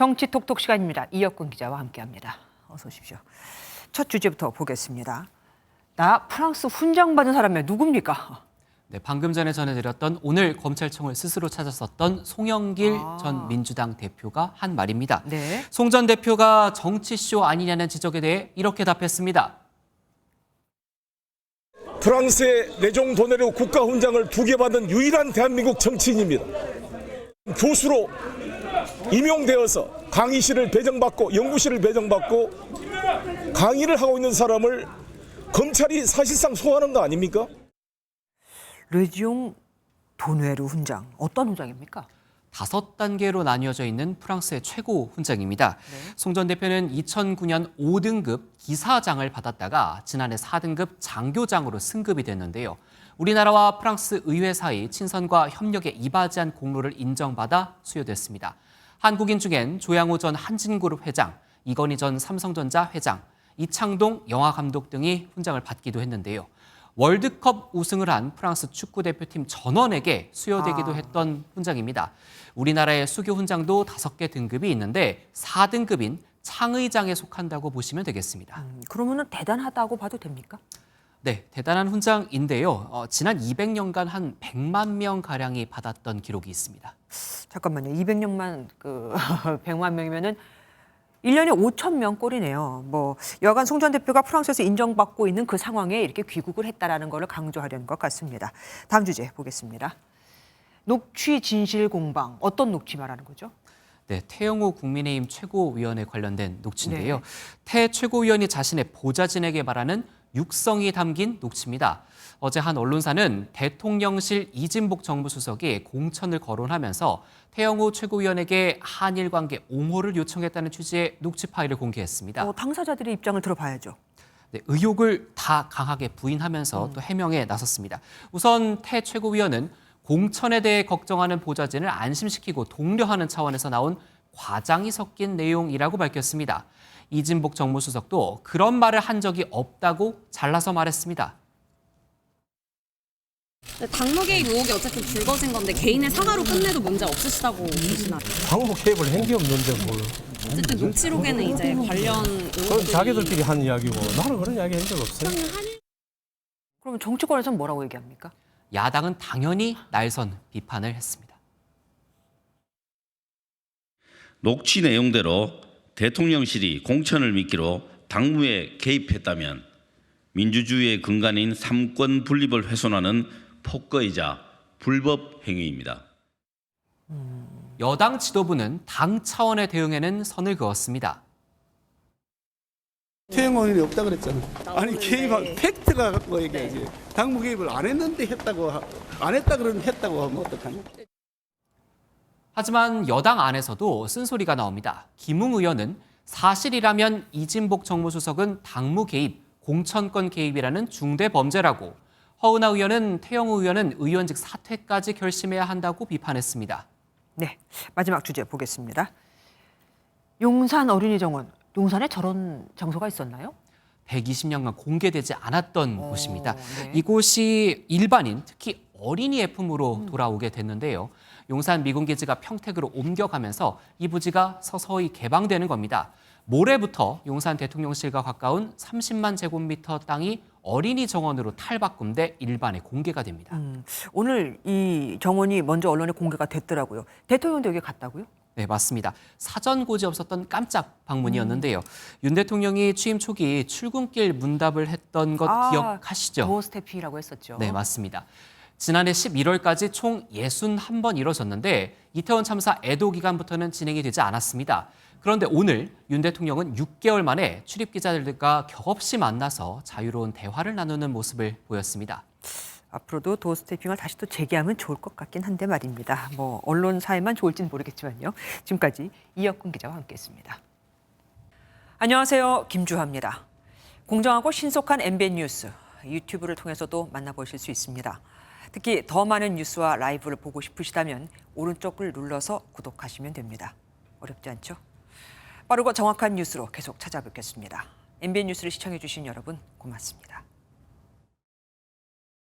정치 톡톡 시간입니다. 이혁근 기자와 함께합니다. 어서 오십시오. 첫 주제부터 보겠습니다. 나 프랑스 훈장 받은 사람이 누굽니까? 네, 방금 전에 전해드렸던 오늘 검찰청을 스스로 찾았었던 송영길 전 민주당 대표가 한 말입니다. 네. 송 전 대표가 정치쇼 아니냐는 지적에 대해 이렇게 답했습니다. 프랑스의 레종 도네르 국가훈장을 2개 받은 유일한 대한민국 정치인입니다. 교수로 임용되어서 강의실을 배정받고 연구실을 배정받고 강의를 하고 있는 사람을 검찰이 사실상 소환한 거 아닙니까? 레종 도네르 훈장, 어떤 훈장입니까? 5단계로 나뉘어져 있는 프랑스의 최고 훈장입니다. 네. 송 전 대표는 2009년 5등급 기사장을 받았다가 지난해 4등급 장교장으로 승급이 됐는데요. 우리나라와 프랑스 의회 사이 친선과 협력에 이바지한 공로를 인정받아 수여됐습니다. 한국인 중엔 조양호 전 한진그룹 회장, 이건희 전 삼성전자 회장, 이창동 영화감독 등이 훈장을 받기도 했는데요. 월드컵 우승을 한 프랑스 축구대표팀 전원에게 수여되기도 했던 훈장입니다. 우리나라의 수교 훈장도 5개 등급이 있는데 4등급인 창의장에 속한다고 보시면 되겠습니다. 그러면 대단하다고 봐도 됩니까? 네, 대단한 훈장인데요. 지난 200년간 한 100만 명가량이 받았던 기록이 있습니다. 잠깐만요. 200년만 100만 명이면은 1년에 5천 명 꼴이네요. 여하간 송 전 대표가 프랑스에서 인정받고 있는 그 상황에 이렇게 귀국을 했다라는 것을 강조하려는 것 같습니다. 다음 주제 보겠습니다. 녹취 진실 공방, 어떤 녹취 말하는 거죠? 네, 태영호 국민의힘 최고위원에 관련된 녹취인데요. 네. 태 최고위원이 자신의 보좌진에게 말하는 육성이 담긴 녹취입니다. 어제 한 언론사는 대통령실 이진복 정무수석이 공천을 거론하면서 태영호 최고위원에게 한일 관계 옹호를 요청했다는 취지의 녹취 파일을 공개했습니다. 당사자들의 입장을 들어봐야죠. 네, 의혹을 다 강하게 부인하면서 또 해명에 나섰습니다. 우선 태 최고위원은 공천에 대해 걱정하는 보좌진을 안심시키고 독려하는 차원에서 나온 과장이 섞인 내용이라고 밝혔습니다. 이진복 정무수석도 그런 말을 한 적이 없다고 잘라서 말했습니다. 당무 개입 의혹이 어쨌든 불거진 건데 개인의 사과로 끝내도 문제 없으시다고 보시나요? 당무 개입을 한 게 없는데 뭘. 어쨌든 녹취록에는 이제 관련 그건 의혹들이 자기들끼리 한 이야기고 나는 그런 이야기 한 적 없어요. 그러면 정치권에서는 뭐라고 얘기합니까? 야당은 당연히 날선 비판을 했습니다. 녹취 내용대로 대통령실이 공천을 미끼로 당무에 개입했다면 민주주의의 근간인 삼권 분립을 훼손하는 폭거이자 불법 행위입니다. 여당 지도부는 당 차원의 대응에는 선을 그었습니다. 퇴행원이 없다 그랬잖아. 아니 개입한 팩트가 갖고 얘기하지. 당무 개입을 안 했는데 안 했다 그러면 했다고 하면 어떡하냐. 하지만 여당 안에서도 쓴소리가 나옵니다. 김웅 의원은 사실이라면 이진복 정무수석은 당무 개입, 공천권 개입이라는 중대 범죄라고, 허은하 의원은 태영호 의원은 의원직 사퇴까지 결심해야 한다고 비판했습니다. 네, 마지막 주제 보겠습니다. 용산 어린이 정원, 용산에 저런 장소가 있었나요? 120년간 공개되지 않았던 곳입니다. 네. 이곳이 일반인, 특히 어린이 애품으로 돌아오게 됐는데요. 용산 미군기지가 평택으로 옮겨가면서 이 부지가 서서히 개방되는 겁니다. 모레부터 용산 대통령실과 가까운 30만 제곱미터 땅이 어린이 정원으로 탈바꿈돼 일반에 공개가 됩니다. 오늘 이 정원이 먼저 언론에 공개가 됐더라고요. 대통령도 여기 갔다고요? 네, 맞습니다. 사전 고지 없었던 깜짝 방문이었는데요. 윤 대통령이 취임 초기 출근길 문답을 했던 것 기억하시죠? 도어 스태핑이라고 했었죠. 네, 맞습니다. 지난해 11월까지 총 61번 이뤄졌는데 이태원 참사 애도 기간부터는 진행이 되지 않았습니다. 그런데 오늘 윤 대통령은 6개월 만에 출입 기자들과 격없이 만나서 자유로운 대화를 나누는 모습을 보였습니다. 앞으로도 도어 스태핑을 다시 또 재개하면 좋을 것 같긴 한데 말입니다. 언론사에만 좋을지는 모르겠지만요. 지금까지 이혁근 기자와 함께했습니다. 안녕하세요. 김주하입니다. 공정하고 신속한 MBN 뉴스, 유튜브를 통해서도 만나보실 수 있습니다. 특히 더 많은 뉴스와 라이브를 보고 싶으시다면 오른쪽을 눌러서 구독하시면 됩니다. 어렵지 않죠? 빠르고 정확한 뉴스로 계속 찾아뵙겠습니다. MBN 뉴스를 시청해 주신 여러분 고맙습니다.